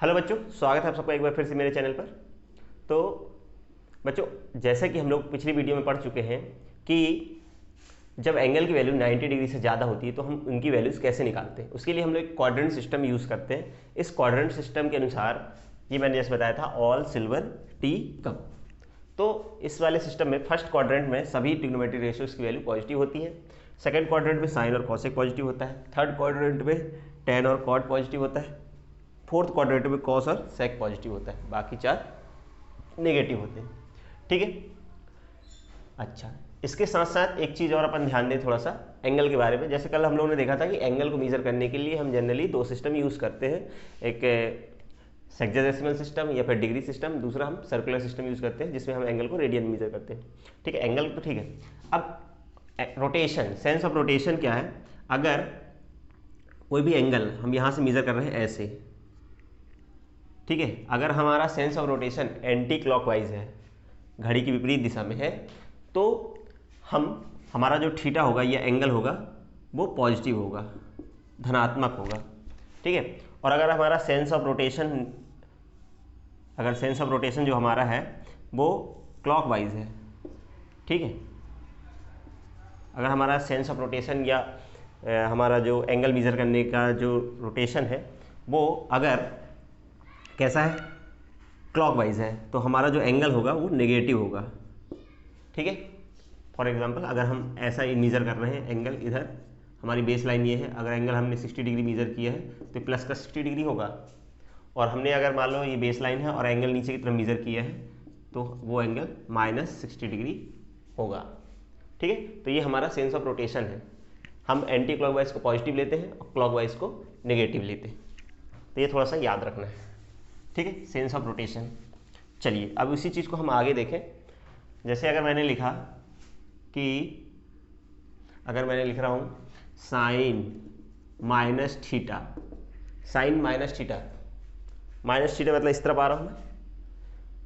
Hello बच्चों, स्वागत है आप सबका एक बार फिर से मेरे चैनल पर। तो बच्चों, जैसा कि हम लोग पिछली वीडियो में पढ़ चुके हैं कि जब एंगल की वैल्यू 90 डिग्री से ज़्यादा होती है तो हम उनकी वैल्यूज़ कैसे निकालते हैं। उसके लिए हम लोग एक क्वाड्रेंट सिस्टम यूज़ करते हैं। इस क्वाड्रेंट सिस्टम के अनुसार ये मैंने जैसे बताया था, ऑल सिल्वर टी कप। तो इस वाले सिस्टम में फर्स्ट क्वाड्रेंट में सभी ट्रिग्नोमेट्रिक रेशियोज की वैल्यू पॉजिटिव होती है। सेकंड क्वाड्रेंट में साइन और कॉसेक पॉजिटिव होता है। थर्ड क्वाड्रेंट में टेन और कॉट पॉजिटिव होता है। फोर्थ क्वाड्रेंट में कॉस और सेक पॉजिटिव होता है, बाकी चार नेगेटिव होते हैं। ठीक है। अच्छा, इसके साथ साथ एक चीज़ और अपन ध्यान दें थोड़ा सा एंगल के बारे में। जैसे कल हम लोगों ने देखा था कि एंगल को मेजर करने के लिए हम जनरली दो सिस्टम यूज़ करते हैं, एक सेक्साडेसिमल सिस्टम या फिर डिग्री सिस्टम, दूसरा हम सर्कुलर सिस्टम यूज़ करते हैं जिसमें हम एंगल को रेडियन में मेजर करते हैं। ठीक है, एंगल तो ठीक है। अब रोटेशन, सेंस ऑफ रोटेशन क्या है। अगर कोई भी एंगल हम यहाँ से मेजर कर रहे हैं ऐसे, ठीक है, अगर हमारा sense of rotation anti clockwise है, घड़ी की विपरीत दिशा में है, तो हमारा जो थीटा होगा या एंगल होगा वो पॉजिटिव होगा, धनात्मक होगा। ठीक है। और अगर हमारा सेंस ऑफ रोटेशन जो हमारा है वो क्लॉकवाइज है, ठीक है, अगर हमारा सेंस ऑफ रोटेशन या हमारा जो एंगल मेजर करने का जो रोटेशन है वो अगर कैसा है, क्लॉकवाइज है, तो हमारा जो एंगल होगा वो नेगेटिव होगा। ठीक है। फॉर एग्जांपल, अगर हम ऐसा मेजर कर रहे हैं एंगल, इधर हमारी बेस लाइन ये है, अगर एंगल हमने 60 डिग्री मेजर किया है तो प्लस का 60 डिग्री होगा। और हमने अगर मान लो ये बेस लाइन है और एंगल नीचे की तरफ मेजर किया है तो वो एंगल -60 डिग्री होगा। ठीक है। तो ये हमारा सेंस ऑफ रोटेशन है। हम एंटी क्लॉकवाइज को पॉजिटिव लेते हैं और क्लॉकवाइज को नेगेटिव लेते हैं। तो ये थोड़ा सा याद रखना है। ठीक है, सेंस ऑफ रोटेशन। चलिए अब उसी चीज़ को हम आगे देखें। जैसे अगर मैंने लिखा कि अगर मैंने लिख रहा हूँ sine minus theta, sine minus theta, minus theta मतलब इस तरफ आ रहा हूँ मैं,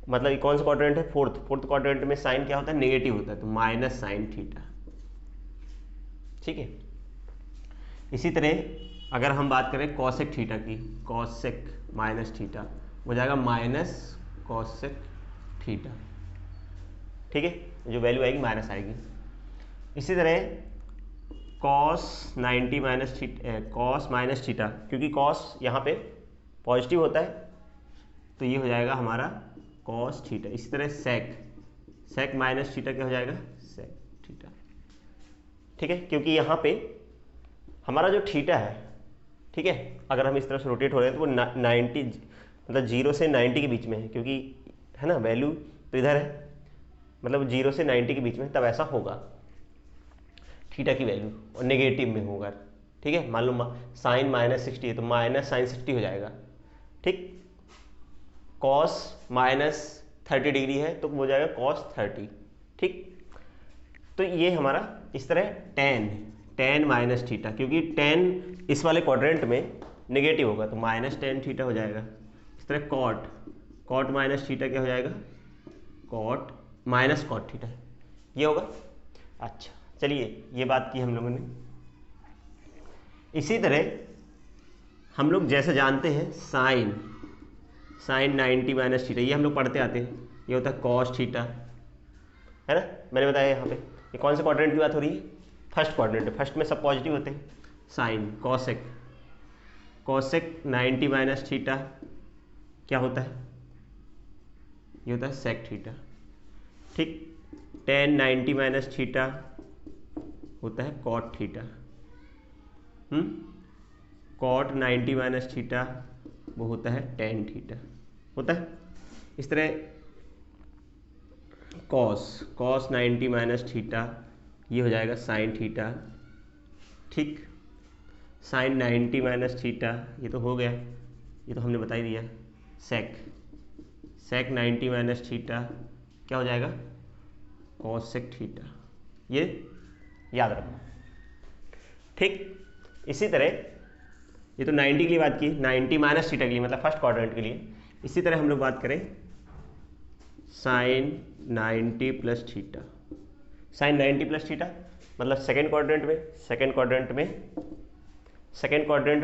मतलब ये कौन सा क्वाड्रेंट है, फोर्थ क्वाड्रेंट में साइन क्या होता है, नेगेटिव होता है, तो माइनस साइन थीटा। ठीक है। इसी तरह अगर हम बात करें कॉसेक थीटा की, कॉसेक माइनस थीटा हो जाएगा माइनस कॉसेक थीटा। ठीक है, जो वैल्यू आएगी माइनस आएगी। इसी तरह cos 90 minus theta, cos minus theta, क्योंकि कॉस यहाँ पे पॉजिटिव होता है तो ये हो जाएगा हमारा कॉस थीटा। इसी तरह सेक माइनस थीटा क्या हो जाएगा, सेक थीटा। ठीक है, क्योंकि यहाँ पे हमारा जो थीटा है, ठीक है, अगर हम इस तरह से रोटेट हो रहे हैं तो वो 90 मतलब 0 से 90 के बीच में है, क्योंकि है ना वैल्यू तो इधर है, मतलब 0 से 90 के बीच में, तब ऐसा होगा थीटा की वैल्यू और नेगेटिव में होगा। ठीक है, मान लो साइन -60 है तो माइनस साइन 60 हो जाएगा। ठीक, कॉस -30 डिग्री है तो हो जाएगा कॉस 30। ठीक, तो ये हमारा इस तरह टेन माइनस थीटा, क्योंकि टेन इस वाले क्वाड्रेंट में नेगेटिव होगा तो -10 थीटा हो जाएगा। इस तरह कॉट माइनस थीटा क्या हो जाएगा, कॉट माइनस कॉट थीटा, ये होगा। अच्छा, चलिए ये बात की हम लोगों ने। इसी तरह हम लोग जैसे जानते हैं साइन 90 माइनस थीटा, ये हम लोग पढ़ते आते हैं, ये होता है कॉस थीटा, है ना। मैंने बताया यहाँ पे ये कौन से क्वाड्रेंट की बात हो रही है, फर्स्ट क्वाड्रेंट है, फर्स्ट में सब पॉजिटिव होते हैं। साइन कॉसेक 90 माइनस थीटा क्या होता है, ये होता है सेक थीटा। ठीक, टेन 90 माइनस थीटा होता है cot theta. Cot 90 minus theta वो होता है टेन थीटा होता है। इस तरह कॉस 90 माइनस थीटा ये हो जाएगा साइन थीटा। ठीक, साइन 90 माइनस थीटा ये तो हो गया, ये तो हमने बता ही दिया। सेक 90 माइनस थीटा क्या हो जाएगा, कॉसेक थीटा, ये याद रखो। ठीक, इसी तरह ये तो 90 के लिए बात की, 90 माइनस थीटा के लिए मतलब फर्स्ट क्वाड्रेंट के लिए। इसी तरह हम लोग बात करें sine 90 plus theta, sine 90 plus theta मतलब सेकेंड क्वाड्रेंट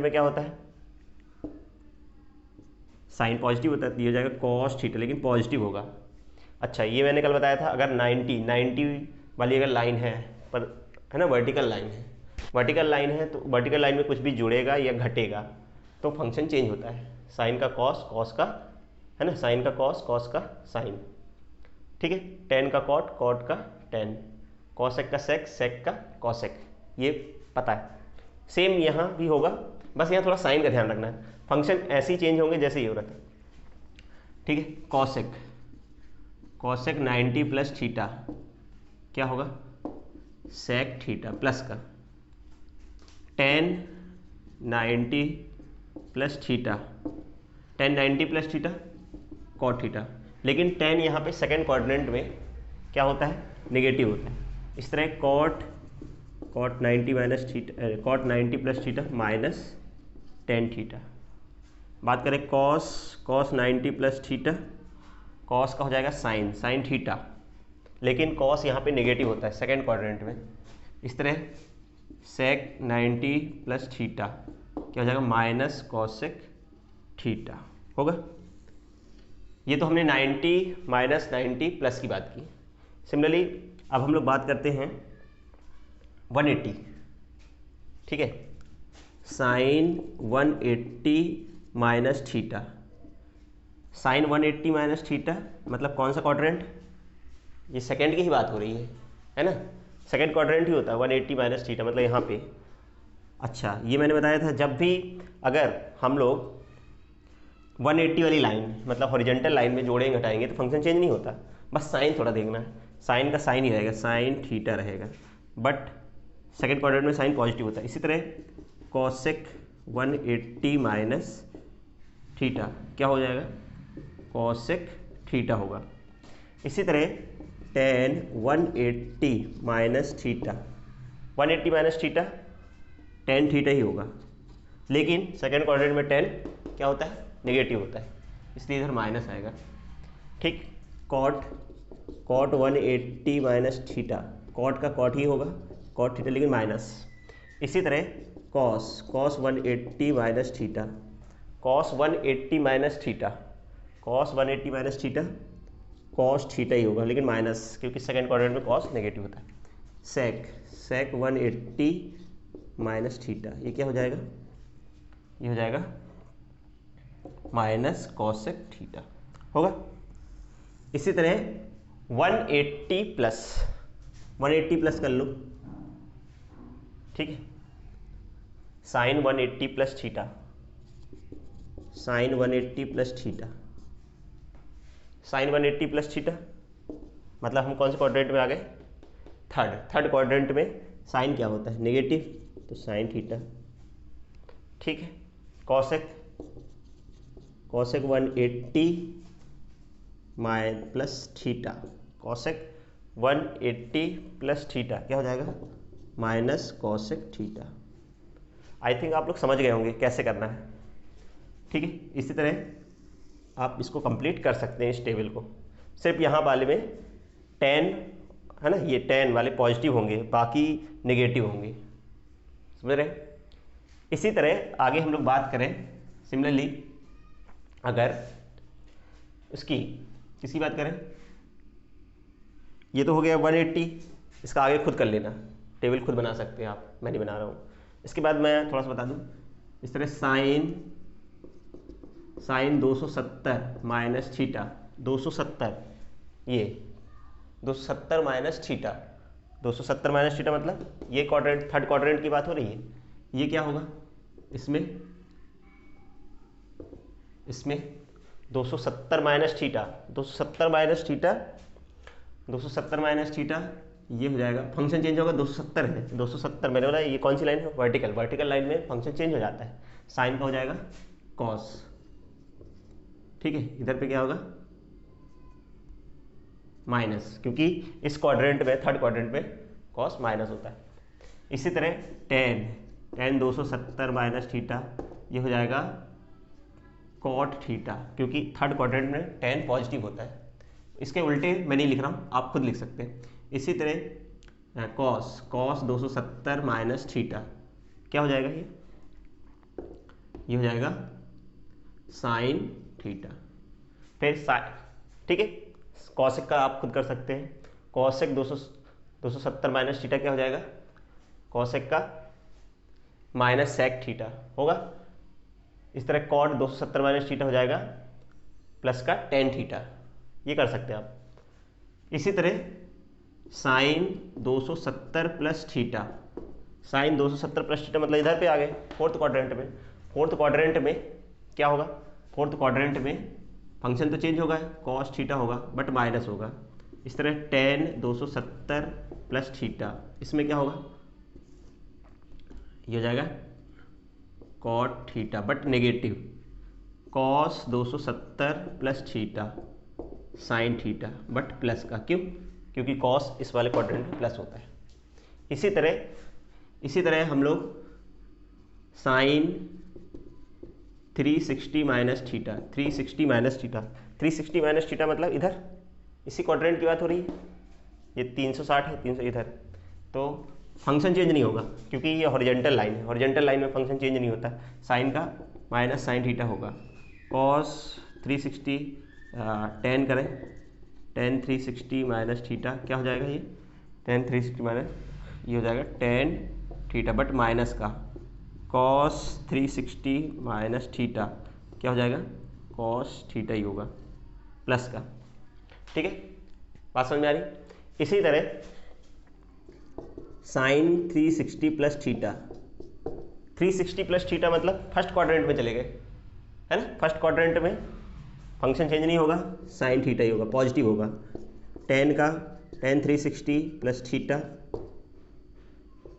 में क्या होता है, साइन पॉजिटिव होता है तो ये हो जाएगा कॉस थीटा, लेकिन पॉजिटिव होगा। अच्छा, ये मैंने कल बताया था, अगर 90 वाली अगर लाइन है, पर है ना वर्टिकल लाइन है, वर्टिकल लाइन है तो वर्टिकल लाइन में कुछ भी जुड़ेगा या घटेगा तो फंक्शन चेंज होता है। साइन का कॉस, कॉस का, है ना, साइन का कॉस, कॉस का साइन, ठीक है, टेन का कॉट, कॉट का टेन, कॉसेक का सेक, सेक का कॉसेक, ये पता है। सेम यहाँ भी होगा, बस यहाँ थोड़ा साइन का ध्यान रखना है, फंक्शन ऐसे ही चेंज होंगे जैसे ये हो रहा था, ठीक है। कॉसेक, कॉसेक 90 प्लस थीटा क्या होगा, सेक थीटा प्लस का tan 90 plus theta, tan 90 plus theta cot theta, लेकिन टेन यहाँ पे सेकेंड क्वाड्रेंट में क्या होता है, नेगेटिव होता है। इस तरह cot 90 minus theta, cot 90 plus theta minus tan theta. बात करें कॉस 90 प्लस थीटा, कॉस का हो जाएगा साइन थीटा, लेकिन कॉस यहाँ पे नेगेटिव होता है सेकेंड क्वाड्रेंट में। इस तरह सेक 90 प्लस थीटा क्या हो जाएगा, माइनस कॉसेक थीटा होगा। ये तो हमने 90 माइनस 90 प्लस की बात की। सिमिलरली अब हम लोग बात करते हैं 180, ठीक है, sine 180 minus theta, sine 180 minus theta मतलब कौन सा क्वाड्रेंट, ये सेकेंड की ही बात हो रही है ना, सेकेंड क्वाड्रेंट ही होता है 180 माइनस थीटा मतलब यहाँ पे। अच्छा, ये मैंने बताया था जब भी अगर हम लोग 180 वाली लाइन मतलब हॉरिजॉन्टल लाइन में जोड़ेंगे घटाएंगे तो फंक्शन चेंज नहीं होता, बस साइन थोड़ा देखना है, साइन का साइन ही रहेगा, साइन थीटा रहेगा, बट सेकेंड क्वाड्रेंट में साइन पॉजिटिव होता है। इसी तरह कॉसेक 180 माइनस थीटा क्या हो जाएगा, कॉसेक थीटा होगा। इसी तरह tan 180 minus theta, 180 minus theta tan theta ही होगा, लेकिन सेकेंड क्वाड्रेंट में टेन क्या होता है, नेगेटिव होता है, इसलिए इधर माइनस आएगा, ठीक। कॉट 180 माइनस थीटा, कॉट का कॉट ही होगा, कॉट थीटा लेकिन माइनस। इसी तरह cos 180 minus theta, cos 180 minus theta, cos 180 minus theta cos theta ही होगा लेकिन माइनस, क्योंकि सेकेंड क्वाड्रेंट में कॉस नेगेटिव होता है। सेक 180 माइनस थीटा, ये क्या हो जाएगा, ये हो जाएगा माइनस कॉसेक थीटा होगा। इसी तरह 180 प्लस कर लो, ठीक है, sine 180 plus theta, sine 180 plus theta, sine 180 plus theta मतलब हम कौन से क्वाड्रेंट में आ गए, थर्ड क्वाड्रेंट में साइन क्या होता है, नेगेटिव, तो साइन थीटा, ठीक है। Cosec 180 plus theta, cosec 180 plus theta क्या हो जाएगा, minus cosec theta. I think आप लोग समझ गए होंगे कैसे करना है, ठीक है। इसी तरह आप इसको कंप्लीट कर सकते हैं इस टेबल को, सिर्फ यहाँ वाले में टेन है ना, ये टेन वाले पॉजिटिव होंगे, बाकी नेगेटिव होंगे, समझ रहे। इसी तरह आगे हम लोग बात करें, सिमिलरली अगर किसकी बात करें, ये तो हो गया 180, इसका आगे खुद कर लेना, टेबल खुद बना सकते हैं आप, मैं नहीं बना रहा हूँ। इसके बाद मैं थोड़ा सा बता दूँ, इस तरह साइन 270 माइनस थीटा, 270 ये 270 माइनस थीटा, 270 माइनस थीटा मतलब ये क्वाड्रेंट, थर्ड क्वाड्रेंट की बात हो रही है, ये क्या होगा, इसमें 270 minus theta, 270 minus theta, 270 minus theta ये हो जाएगा, फंक्शन चेंज होगा, 270 है, 270 मैंने बोला ये कौन सी लाइन है, वर्टिकल लाइन में फंक्शन चेंज हो जाता है, साइन का हो जाएगा कॉस, ठीक है। इधर पे क्या होगा, माइनस, क्योंकि इस क्वाड्रेंट में, थर्ड क्वाड्रेंट में कॉस माइनस होता है। इसी तरह टेन 270 माइनस थीटा ये हो जाएगा कॉट थीटा, क्योंकि थर्ड क्वाड्रेंट में टेन पॉजिटिव होता है। इसके उल्टे मैं नहीं लिख रहा हूँ, आप खुद लिख सकते हैं। इसी तरह कॉस 270 माइनस थीटा क्या हो जाएगा, ये हो जाएगा साइन थीटा। फिर ठीक है, कॉसेक का आप खुद कर सकते हैं। कॉसेक 270 माइनस थीटा क्या हो जाएगा, कॉसेक का माइनस सेक थीटा होगा। इस तरह कॉट 270 माइनस थीटा हो जाएगा प्लस का टेन थीटा, ये कर सकते हैं आप। इसी तरह sine 270 plus theta, sine 270 plus theta मतलब इधर पे आ गए फोर्थ क्वाड्रेंट में। फोर्थ क्वाड्रेंट में क्या होगा, फोर्थ क्वाड्रेंट में फंक्शन तो चेंज होगा, कॉस थीटा होगा बट माइनस होगा। इस तरह टेन 270 प्लस थीटा, इसमें क्या होगा, ये हो जाएगा cot theta but negative, cos 270 plus theta sine theta but plus का, क्यों, क्योंकि कॉस इस वाले क्वाड्रेंट में प्लस होता है। इसी तरह हम लोग sine 360 minus theta, 360 minus theta, 360 minus theta मतलब इधर इसी क्वाड्रेंट की बात हो रही है, ये 360 है, 300 इधर, तो फंक्शन चेंज नहीं होगा क्योंकि ये हॉरिजॉन्टल लाइन है, हॉरिजॉन्टल लाइन में फंक्शन चेंज नहीं होता। साइन का माइनस साइन थीटा होगा, कॉस 360 टेन करें, टेन 360 माइनस थीटा क्या हो जाएगा, ये टेन 360 माइनस ये हो जाएगा टेन थीटा बट माइनस का, कॉस 360 माइनस थीटा क्या हो जाएगा, कॉस थीटा ही होगा प्लस का। ठीक है, बात समझ में आ रही। इसी तरह sine 360 plus theta, 360 plus theta मतलब फर्स्ट क्वाड्रेंट में चले गए, है ना, फर्स्ट क्वाड्रेंट में फंक्शन चेंज नहीं होगा, साइन थीटा ही होगा, पॉजिटिव होगा। टेन का ten 360 plus theta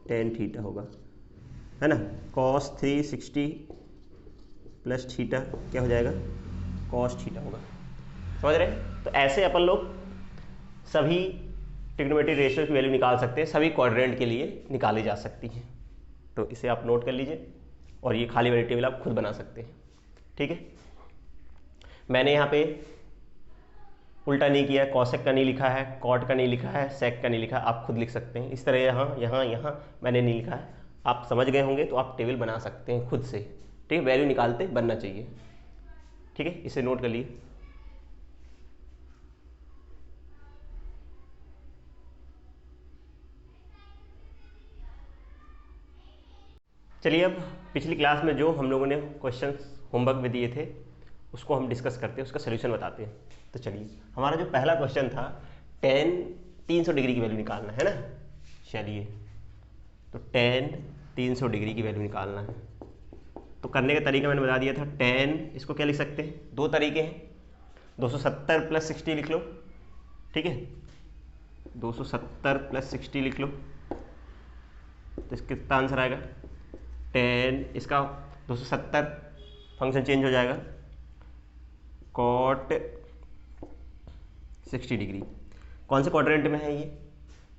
tan theta होगा, है ना, कॉस 360 प्लस थीटा क्या हो जाएगा, कॉस थीटा होगा। समझ रहे हैं? तो ऐसे अपन लोग सभी ट्रिग्नोमेट्रिक रेशियो की वैल्यू निकाल सकते हैं, सभी क्वाड्रेंट के लिए निकाली जा सकती हैं। तो इसे आप नोट कर लीजिए और ये खाली वाली टेबल आप खुद बना सकते हैं। ठीक है, मैंने यहाँ पे उल्टा नहीं किया, कॉसेक का नहीं लिखा है, कॉट का नहीं लिखा है, सेक का नहीं लिखा है, आप खुद लिख सकते हैं। इस तरह यहाँ यहाँ यहाँ मैंने नहीं लिखा है, आप समझ गए होंगे तो आप टेबल बना सकते हैं खुद से। ठीक है, वैल्यू निकालते बनना चाहिए। ठीक है, इसे नोट कर लिए। चलिए अब पिछली क्लास में जो हम लोगों ने क्वेश्चंस होमवर्क में दिए थे उसको हम डिस्कस करते हैं, उसका सोल्यूशन बताते हैं। तो चलिए, हमारा जो पहला क्वेश्चन था टेन 300 डिग्री की वैल्यू निकालना है ना। चलिए, तो टेन 300 डिग्री की वैल्यू निकालना है, तो करने का तरीका मैंने बता दिया था। टेन इसको क्या लिख सकते हैं, दो तरीके हैं, 270 प्लस 60 लिख लो। ठीक है, 270 प्लस 60 लिख लो, तो इसका कितना आंसर आएगा, टेन इसका 270 फंक्शन चेंज हो जाएगा, कॉट 60 डिग्री। कौन से क्वाड्रेंट में है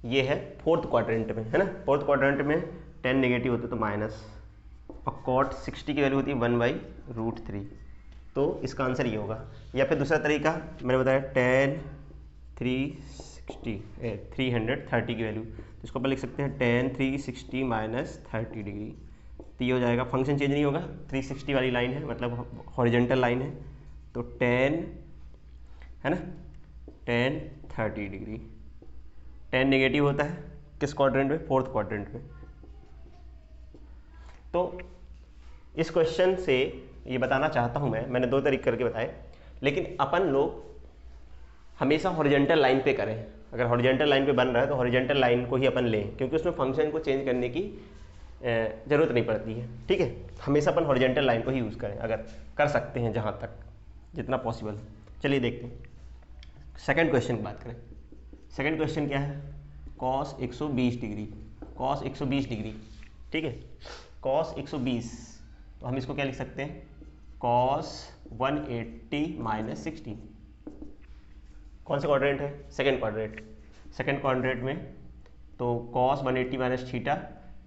ये है फोर्थ क्वाड्रेंट में, है ना। फोर्थ क्वाड्रेंट में 10 नेगेटिव होता है तो माइनस, और कॉट 60 की वैल्यू होती है 1/√3, तो इसका आंसर ये होगा। या फिर दूसरा तरीका मैंने बताया, टेन 330 की वैल्यू, तो इसको अपन लिख सकते हैं टेन 360 माइनस 30 डिग्री, तो ये हो जाएगा, फंक्शन चेंज नहीं होगा, 360 वाली लाइन है मतलब हॉरिजॉन्टल लाइन है, तो टेन, है ना, टेन 30 डिग्री। टेन नेगेटिव होता है किस क्वाड्रेंट में, फोर्थ क्वाड्रेंट में। तो इस क्वेश्चन से ये बताना चाहता हूँ मैंने दो तरीके करके बताए, लेकिन अपन लोग हमेशा हॉरिजॉन्टल लाइन पे करें। अगर हॉरिजॉन्टल लाइन पे बन रहा है तो हॉरिजॉन्टल लाइन को ही अपन लें, क्योंकि उसमें फंक्शन को चेंज करने की ज़रूरत नहीं पड़ती है। ठीक है, हमेशा अपन हॉरिजॉन्टल लाइन को ही यूज़ करें अगर कर सकते हैं, जहाँ तक जितना पॉसिबल। चलिए देखते हैं सेकंड क्वेश्चन की बात करें। सेकंड क्वेश्चन क्या है, कॉस 120 डिग्री, कॉस 120 डिग्री। ठीक है, कॉस 120, तो हम इसको क्या लिख सकते हैं, कॉस 180 माइनस 60। कौन सा क्वाड्रेंट है, सेकंड क्वाड्रेंट। सेकंड क्वाड्रेंट में तो कॉस 180 माइनस थीटा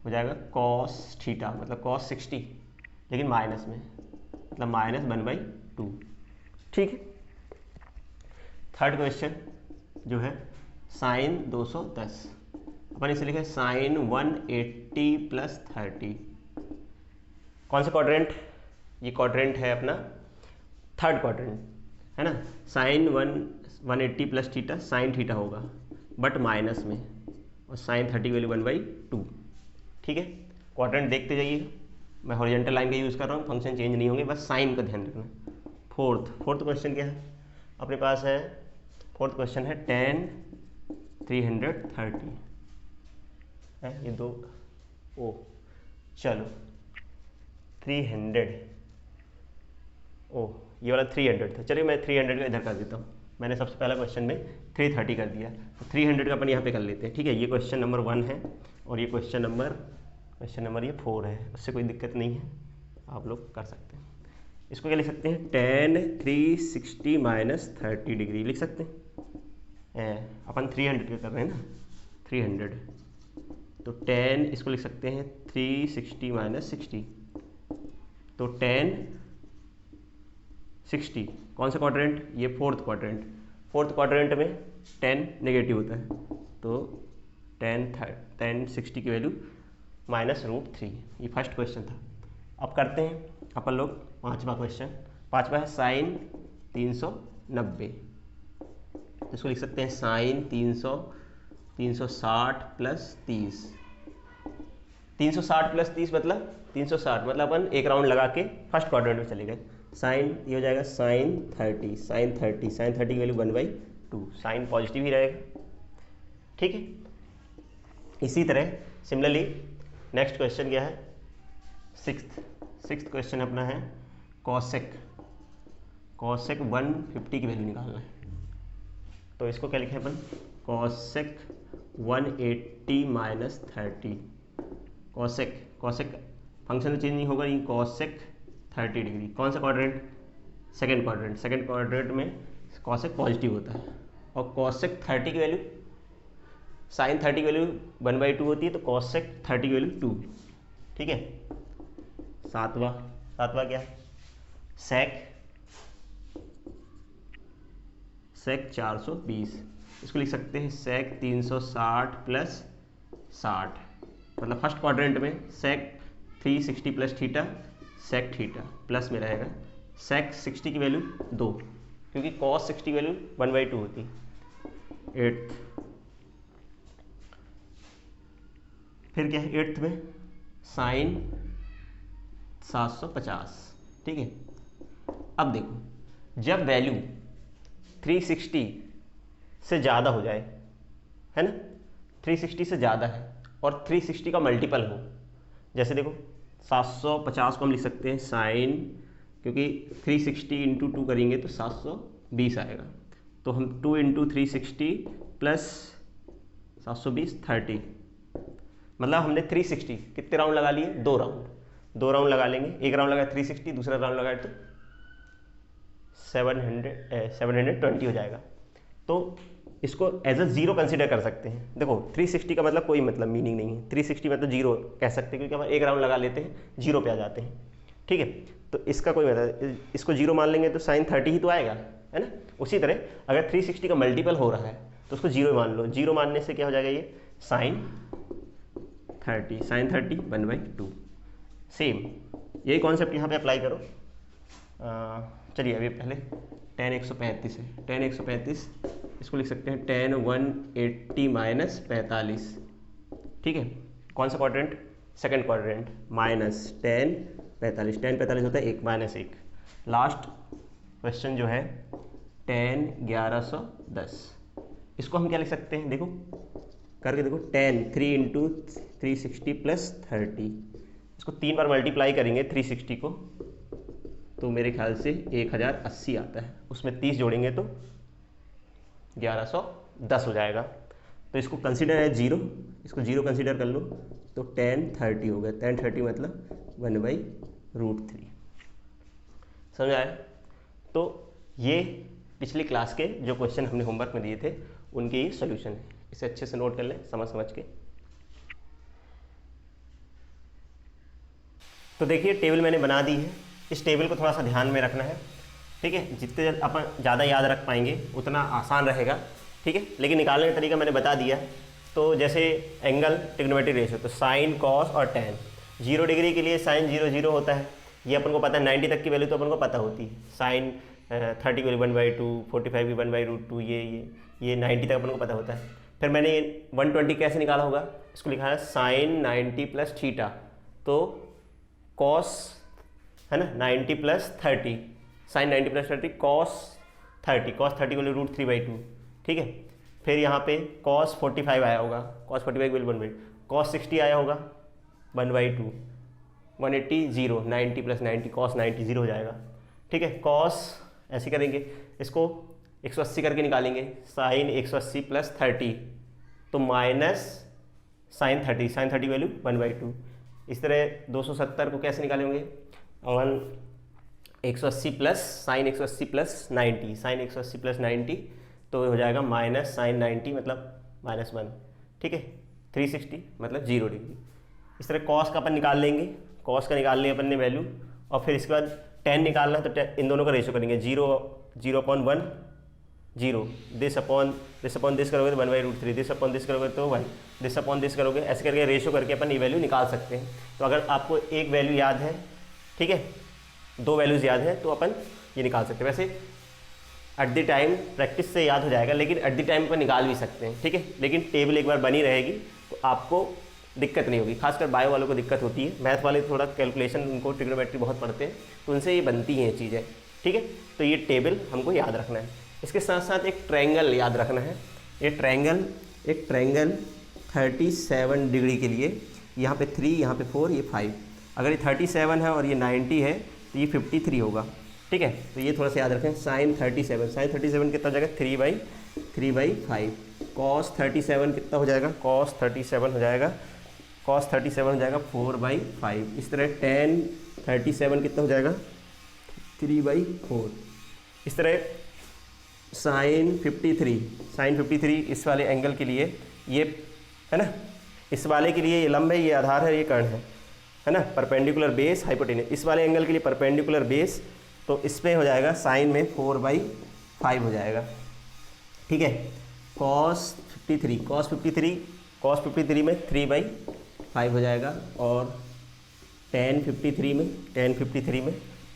हो जाएगा कॉस थीटा, मतलब कॉस 60, लेकिन माइनस में, मतलब माइनस 1/2। ठीक है, थर्ड क्वेश्चन जो है साइन 210, अपन इसे लिखे साइन 180 प्लस 30। कौन सा क्वाड्रेंट, ये क्वाड्रेंट है अपना थर्ड क्वाड्रेंट, है ना। Sine 180 plus theta sine theta होगा बट माइनस में, और साइन 30 की वैल्यू 1/2। ठीक है, क्वाड्रेंट देखते जाइएगा, मैं हॉरिजॉन्टल लाइन का यूज़ कर रहा हूँ, फंक्शन चेंज नहीं होंगे, बस साइन का ध्यान रखना। फोर्थ क्वेश्चन क्या है अपने पास है? फोर्थ क्वेश्चन है tan 330 है, ये दो ओ चलो 300 ये वाला 300 था, चलिए मैं 300 का इधर कर देता हूँ। मैंने सबसे पहला क्वेश्चन में 330 कर दिया, तो 300 का अपन यहाँ पे कर लेते हैं। ठीक है, ये क्वेश्चन नंबर 1 है और ये क्वेश्चन नंबर ये 4 है, उससे कोई दिक्कत नहीं है, आप लोग कर सकते हैं। इसको क्या लिख सकते हैं? tan 360 माइनस 30 डिग्री लिख सकते हैं। अपन 300 का कर रहे हैं ना, 300, तो tan इसको लिख सकते हैं 360 माइनस 60, तो tan 60 कौन सा क्वाड्रेंट? ये फोर्थ क्वाड्रेंट में tan नेगेटिव होता है, तो tan 60 की वैल्यू -√3। ये फर्स्ट क्वेश्चन था। अब करते हैं अपन लोग पांचवा क्वेश्चन। पांचवा है साइन 390, तो इसको लिख सकते हैं साइन 360 प्लस 30। 360 प्लस 30 मतलब 360, मतलब अपन एक राउंड लगा के फर्स्ट क्वाड्रेंट में चले गए। साइन ये हो जाएगा साइन 30 की वैल्यू 1/2, साइन पॉजिटिव ही रहेगा। ठीक है, इसी तरह सिमिलरली नेक्स्ट क्वेश्चन क्या है? सिक्स्थ क्वेश्चन अपना है कॉसेक 150 की वैल्यू निकालना है, तो इसको क्या लिखें अपन? Cosec 180 minus 30। कॉसेक फंक्शन तो चेंज नहीं होगा, ये कॉसेक 30 डिग्री। कौन सा क्वाड्रेंट? सेकेंड क्वाड्रेंट में कॉसेक पॉजिटिव होता है, और कॉसेक 30 की वैल्यू, साइन 30 की वैल्यू 1/2 होती है, तो कॉसेक 30 की वैल्यू 2। ठीक है, सातवां क्या है? सेक 420, इसको लिख सकते हैं सेक 360 प्लस 60, मतलब फर्स्ट क्वाड्रेंट में sec 360 plus theta sec theta, plus में रहेगा सेक 60 की वैल्यू 2, क्योंकि कॉस 60 की वैल्यू 1/2 होती है। 8th, फिर क्या है 8th में? साइन 750। ठीक है, अब देखो जब वैल्यू 360 से ज़्यादा हो जाए, है ना, 360 से ज़्यादा है और 360 का मल्टीपल हो, जैसे देखो 750 को हम लिख सकते हैं साइन, क्योंकि 360 इंटू 2 करेंगे तो 720 आएगा, तो हम 2 इंटू 360 प्लस 720 30, मतलब हमने 360 कितने राउंड लगा लिए? 2 राउंड लगा लेंगे। एक राउंड लगाए 360, दूसरा राउंड लगाए तो 720 हो जाएगा, तो इसको एज अ 0 कंसीडर कर सकते हैं। देखो 360 का मतलब कोई मतलब मीनिंग नहीं है, 360 मतलब 0 कह सकते हैं, क्योंकि हम एक राउंड लगा लेते हैं 0 पे आ जाते हैं। ठीक है, तो इसका कोई मतलब, इसको 0 मान लेंगे तो साइन 30 ही तो आएगा, है ना। उसी तरह अगर 360 का मल्टीपल हो रहा है तो उसको 0 मान लो, 0 मानने से क्या हो जाएगा? ये साइन 30 1/2। सेम यही कॉन्सेप्ट यहाँ पे अप्लाई करो। चलिए अभी पहले tan 135 है, tan 135 इसको लिख सकते हैं tan 180 माइनस 45। ठीक है, कौन सा quadrant? Second quadrant, minus tan 45 होता है 1 माइनस 1। लास्ट क्वेश्चन जो है tan 1110, इसको हम क्या लिख सकते हैं? देखो करके देखो, tan 3 इंटू 360 प्लस 30, इसको 3 बार मल्टीप्लाई करेंगे 360 को, तो मेरे ख्याल से 1080 आता है, उसमें 30 जोड़ेंगे तो 1110 हो जाएगा। तो इसको कंसीडर है 0, इसको 0 कंसीडर कर लो तो tan 30 हो गया। tan 30 मतलब 1/√3। समझ आया? तो ये पिछली क्लास के जो क्वेश्चन हमने होमवर्क में दिए थे उनके ये सोल्यूशन है, इसे अच्छे से नोट कर लें समझ के। तो देखिए टेबल मैंने बना दी है, इस टेबल को थोड़ा सा ध्यान में रखना है। ठीक है, जितने अपन ज़्यादा याद रख पाएंगे उतना आसान रहेगा। ठीक है, लेकिन निकालने का तरीका मैंने बता दिया। तो जैसे एंगल ट्रिग्नोमेट्रिक रेशियो, तो साइन कॉस और टैन, 0 डिग्री के लिए साइन 0 0 होता है, ये अपन को पता है 90 तक की वैल्यू तो अपन को पता होती है, साइन 30 की वैल्यू 1/2, 45 की 1/√2, ये 90 तक अपन को पता होता है। फिर मैंने 120 कैसे निकाला होगा, इसको लिखा है साइन 90 प्लस थीटा, तो कॉस है ना 90 प्लस 30, साइन 90 प्लस 30 कॉस 30 की वैल्यू √3/2, ठीक है। फिर यहाँ पे कॉस 45 आया होगा, कॉस 45 की वैल्यू 1/2, कॉस 60 आया होगा 1/2, 180 0, 90 प्लस 90 कॉस 90 0 हो जाएगा, ठीक है। कॉस ऐसे करेंगे, इसको 180 करके निकालेंगे, साइन 180 प्लस 30 तो माइनस साइन 30 की वैल्यू 1/2। इस तरह 270 को कैसे निकालेंगे, 180 plus sine 180 plus 90, sine 180 plus 90 तो हो जाएगा माइनस साइन 90 मतलब -1, ठीक है। 360 मतलब 0 डिग्री। इस तरह कॉस का अपन निकाल लेंगे, कॉस का निकाल लिया अपन ने वैल्यू, और फिर इसके बाद tan निकालना है तो इन दोनों का रेशो करेंगे, 0/1 0, दिस अपॉन दिस करोगे तो 1/√3, दिस अपॉन दिस करोगे तो 1, दिस अपॉन दिस करोगे, ऐसे करके रेशो करके अपन ये वैल्यू निकाल सकते हैं। तो अगर आपको एक वैल्यू याद है, ठीक है, 2 वैल्यूज़ याद है तो अपन ये निकाल सकते हैं। वैसे एट द टाइम प्रैक्टिस से याद हो जाएगा, लेकिन एट द टाइम अपन निकाल भी सकते हैं, ठीक है। लेकिन टेबल एक बार बनी रहेगी तो आपको दिक्कत नहीं होगी, खासकर बायो वालों को दिक्कत होती है, मैथ वाले थोड़ा कैलकुलेशन उनको ट्रिग्नोमेट्री बहुत पढ़ते हैं तो उनसे ये बनती हैं चीज़ें, ठीक है। तो ये टेबल हमको याद रखना है। इसके साथ साथ एक ट्रायंगल याद रखना है, एक ट्रायंगल 37 डिग्री के लिए, यहाँ पे 3, यहाँ पे 4, ये 5, अगर ये 37 है और ये 90 है तो ये 53 होगा, ठीक है। तो ये थोड़ा सा याद रखें, साइन 37 कितना हो जाएगा 3/5, कॉस 37 कितना हो जाएगा, कॉस 37 हो जाएगा 4/5। इस तरह tan 37 कितना हो जाएगा 3/4। इस तरह साइन 53 इस वाले एंगल के लिए, ये है ना, इस वाले के लिए ये लंब है, ये आधार है, ये कर्ण है ना, परपेंडिकुलर बेस हाइपोटेन्यूस, इस वाले एंगल के लिए परपेंडिकुलर बेस, तो इस पर हो जाएगा साइन में 4/5 हो जाएगा, ठीक है। कॉस 53 में 3/5 हो जाएगा, और tan 53 में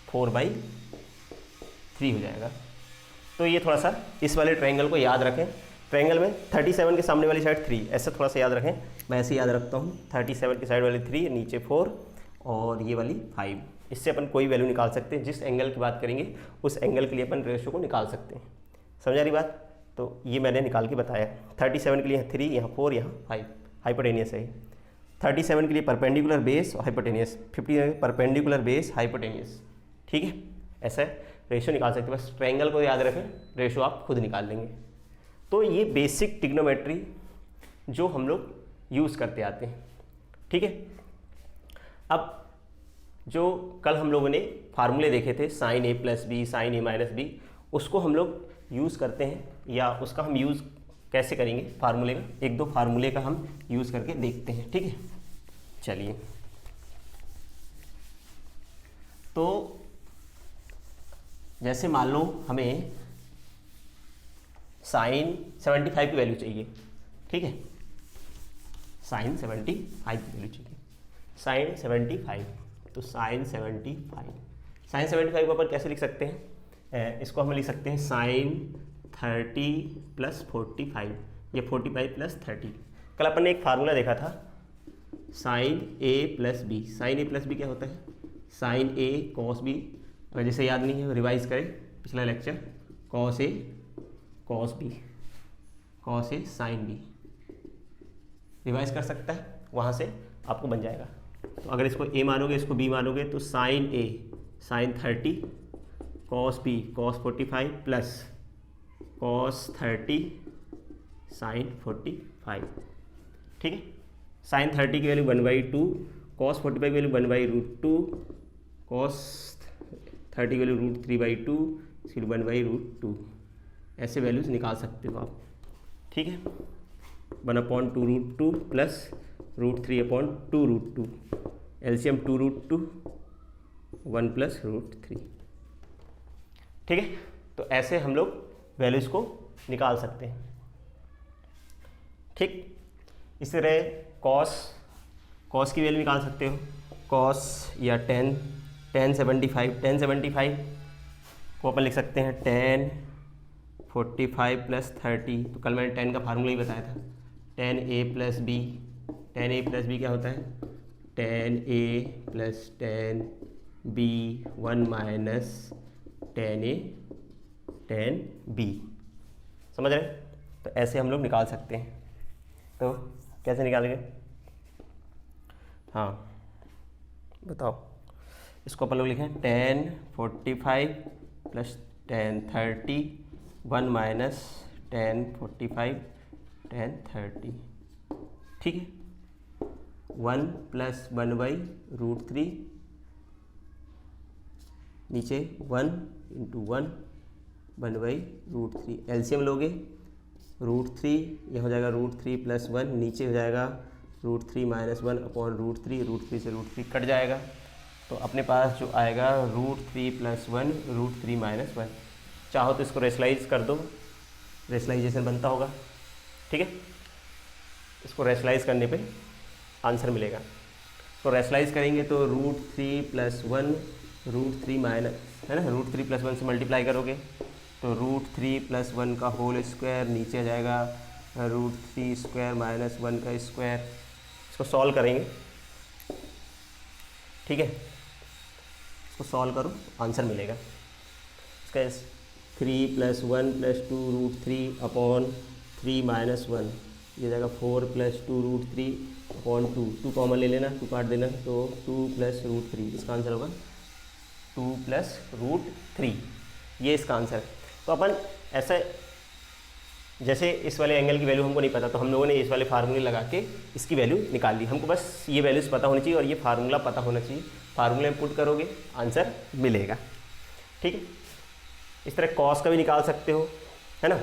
4/3 हो जाएगा। तो ये थोड़ा सा इस वाले ट्रायंगल को याद रखें। ट्रायंगल में 37 के सामने वाली साइड 3, ऐसा थोड़ा सा याद रखें, मैं ऐसे याद रखता हूँ, 37 की साइड वाली 3, नीचे 4 और ये वाली 5। इससे अपन कोई वैल्यू निकाल सकते हैं, जिस एंगल की बात करेंगे उस एंगल के लिए अपन रेशो को निकाल सकते हैं। समझा रही बात? तो ये मैंने निकाल के बताया। 37 के लिए 3, यहाँ 4, यहाँ 5 हाइपोटेनियस है। 37 के लिए परपेंडिकुलर बेस और हाइपोटेनियस, 50 परपेंडिकुलर बेस हाइपोटेनियस, ठीक है। ऐसा रेशो निकाल सकते हैं, बस ट्रायंगल को याद रखें, रेशो आप खुद निकाल लेंगे। तो ये बेसिक ट्रिग्नोमेट्री जो हम लोग यूज़ करते आते हैं, ठीक है। अब जो कल हम लोगों ने फार्मूले देखे थे, sine a plus B, sine a minus B, उसको हम लोग यूज़ करते हैं, या उसका हम यूज़ कैसे करेंगे फार्मूले का, 1-2 फार्मूले का हम यूज़ करके देखते हैं, ठीक है। चलिए, तो जैसे मान लो हमें साइन 75 की वैल्यू चाहिए, ठीक है, साइन 75 की वैल्यू चाहिए, साइन 75, तो साइन 75 को अपन कैसे लिख सकते हैं, इसको हम लिख सकते हैं साइन 30 प्लस 45, या 45 प्लस 30। कल अपन ने एक फार्मूला देखा था, sine a plus B. Sine a plus B क्या होता है, साइन a कॉस बी, अगर जैसे याद नहीं है रिवाइज करें पिछला lecture, cos a cos B, cos a sine B, revise कर सकता है, वहाँ से आपको बन जाएगा। तो अगर इसको a मानोगे, इसको b मानोगे, तो sine a sine 30 cos b cos 45 plus cos 30 sine 45, ठीक है। साइन 30 की वैल्यू 1/2, कॉस 45 की वैल्यू 1/√2, कॉस 30 की वैल्यू √3/2, फिर 1/√2, ऐसे वैल्यूज निकाल सकते हो आप, ठीक है। 1/2√2 प्लस √3/2√2, एलसीएम 2√2, 1 प्लस √3, ठीक है। तो ऐसे हम लोग वैल्यूज को निकाल सकते हैं, ठीक। इस तरह कॉस की वैल्यू निकाल सकते हो, कॉस या tan 1075 को अपन लिख सकते हैं 1045 प्लस 30। तो कल मैंने 10 का फार्मूला ही बताया था, 10a plus B. 10a plus B क्या होता है? 10a plus 10b 1 minus 10a 10b। समझ रहे? तो ऐसे हम लोग निकाल सकते हैं। तो कैसे निकालेंगे? हाँ बताओ। इसको अपन लोग लिखें 1045 प्लस 1030 1 माइनस 1045 1030। ठीक है, 1 प्लस 1/√3, नीचे 1 इंटू 1 1/√3। एलसीएम लोगे √3, यह हो जाएगा √3 प्लस 1, नीचे हो जाएगा √3 माइनस 1 अपॉन √3, √3 से √3 कट जाएगा। तो अपने पास जो आएगा √3 प्लस 1 √3 माइनस 1। चाहो तो इसको रेशनलाइज कर दो, रेशनलाइजेशन बनता होगा। ठीक है, इसको रेशनलाइज करने पे आंसर मिलेगा। तो रेशनलाइज करेंगे तो √3 प्लस 1 √3 माइनस, है ना, √3 प्लस 1 से मल्टीप्लाई करोगे तो √3 प्लस 1 का होल स्क्वायर, नीचे आ जाएगा √3 स्क्वायर माइनस 1 का स्क्वायर। इसको सॉल्व करेंगे। ठीक है, इसको सॉल्व करो, आंसर मिलेगा इसका 3 प्लस 1 प्लस 2 √3 अपॉन 3 माइनस 1, ये जाएगा 4 प्लस 2 √3 अपॉन 2 कॉमन ले लेना, 2 काट देना, तो 2 प्लस √3। इसका आंसर होगा 2 प्लस √3। ये इसका आंसर है। तो अपन ऐसा, जैसे इस वाले एंगल की वैल्यू हमको नहीं पता, तो हम लोगों ने इस वाले फार्मूले लगा के इसकी वैल्यू निकाल ली। हमको बस ये वैल्यूज़ पता होनी चाहिए और ये फार्मूला पता होना चाहिए। फार्मूले में पुट करोगे आंसर मिलेगा। ठीक है, इस तरह कॉस का भी निकाल सकते हो, है ना।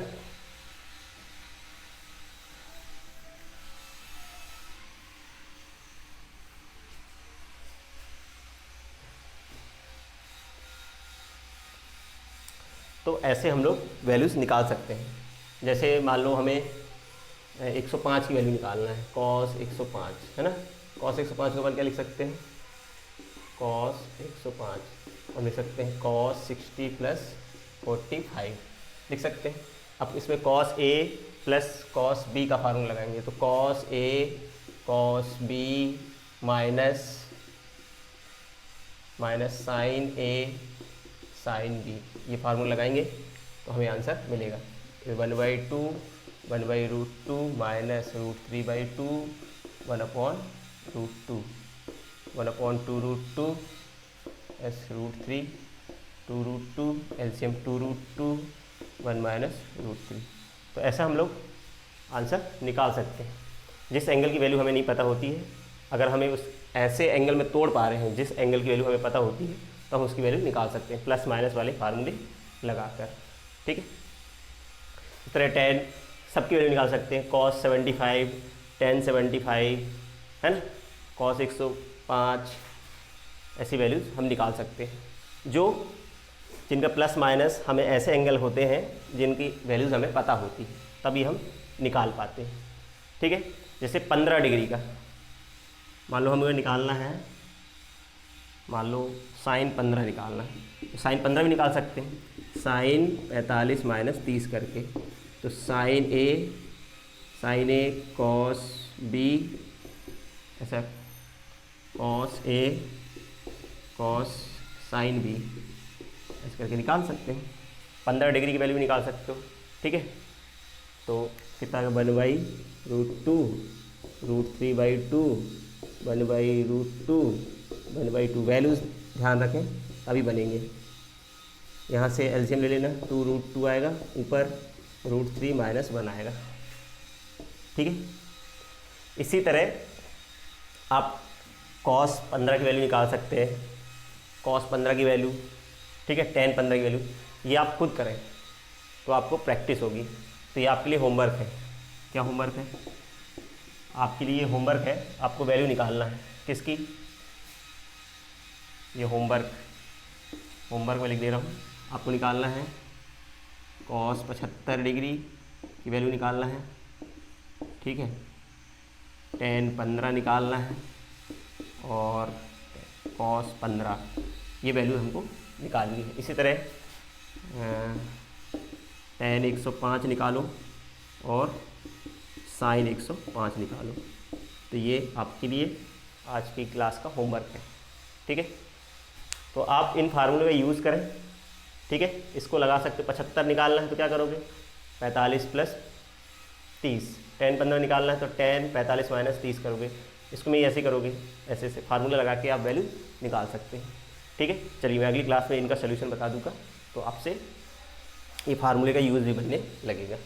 तो ऐसे हम लोग वैल्यूज़ निकाल सकते हैं। जैसे मान लो हमें 105 की वैल्यू निकालना है, कॉस 105, है ना। कॉस 105 के ऊपर क्या लिख सकते हैं? कॉस 105 और लिख सकते हैं कॉस 60 प्लस 45 लिख सकते हैं। अब इसमें cos A plus cos B का फार्मूला लगाएंगे, तो cos A cos B minus sign A sine B, ये फार्मूला लगाएंगे तो हमें आंसर मिलेगा 1/2 1/√2 माइनस √3/2 1/√2 1/2√2 एस √3 2√2 एलसीएम 2√2 1 माइनस √3। तो ऐसा हम लोग आंसर निकाल सकते हैं। जिस एंगल की वैल्यू हमें नहीं पता होती है, अगर हमें उस ऐसे एंगल में तोड़ पा रहे हैं जिस एंगल की वैल्यू हमें पता होती है, तो हम उसकी वैल्यू निकाल सकते हैं प्लस माइनस वाले फार्मूले लगाकर। ठीक है, इस तरह tan सबकी वैल्यू निकाल सकते हैं। cos 75 tan 75, है ना, cos 105, ऐसी वैल्यूज़ हम निकाल सकते हैं जो जिनका प्लस माइनस हमें ऐसे एंगल होते हैं जिनकी वैल्यूज़ हमें पता होती है, तभी हम निकाल पाते हैं। ठीक है, जैसे 15 डिग्री का मान लो हमें निकालना है, मान लो साइन 15 निकालना है, तो साइन 15 भी निकाल सकते हैं, साइन 45 माइनस 30 करके। तो साइन ए कॉस बी, ऐसा cos A cos sine B, ऐसे करके निकाल सकते हैं। 15 डिग्री की वैल्यू निकाल सकते हो। ठीक है, तो कितना 1/√2 √3/2 1/√2 1/2 वैल्यूज़ ध्यान रखें तभी बनेंगे। यहाँ से एलसीएम ले लेना, 2√2 आएगा, ऊपर √3 माइनस 1 आएगा। ठीक है, इसी तरह आप cos 15 की वैल्यू निकाल सकते हैं, cos 15 की वैल्यू। ठीक है, tan 15 की वैल्यू, ये आप खुद करें तो आपको प्रैक्टिस होगी। तो ये आपके लिए होमवर्क है। क्या होमवर्क है? आपके लिए होमवर्क है, आपको वैल्यू निकालना है। किसकी? ये होमवर्क में लिख दे रहा हूँ, आपको निकालना है cos 75 डिग्री की वैल्यू निकालना है। ठीक है, tan 15 निकालना है और cos 15 ये वैल्यू हमको निकालनी है। इसी तरह tan 105 निकालो और sin 105 निकालो। तो ये आपके लिए आज की क्लास का होमवर्क है, ठीक है। तो आप इन फार्मूले का यूज़ करें, ठीक है। इसको लगा सकते, 75 निकालना है तो क्या करोगे, 45 + 30, tan 15 निकालना है तो tan 45 - 30 करोगे। इसको मैं ऐसे करोगे, ऐसे ऐसे फार्मूला लगा के आप वैल्यू निकाल सकते हैं, ठीक है। चलिए मैं अगली क्लास में इनका सोल्यूशन बता दूंगा, तो आपसे ये फार्मूले का यूज़ भी बनने लगेगा।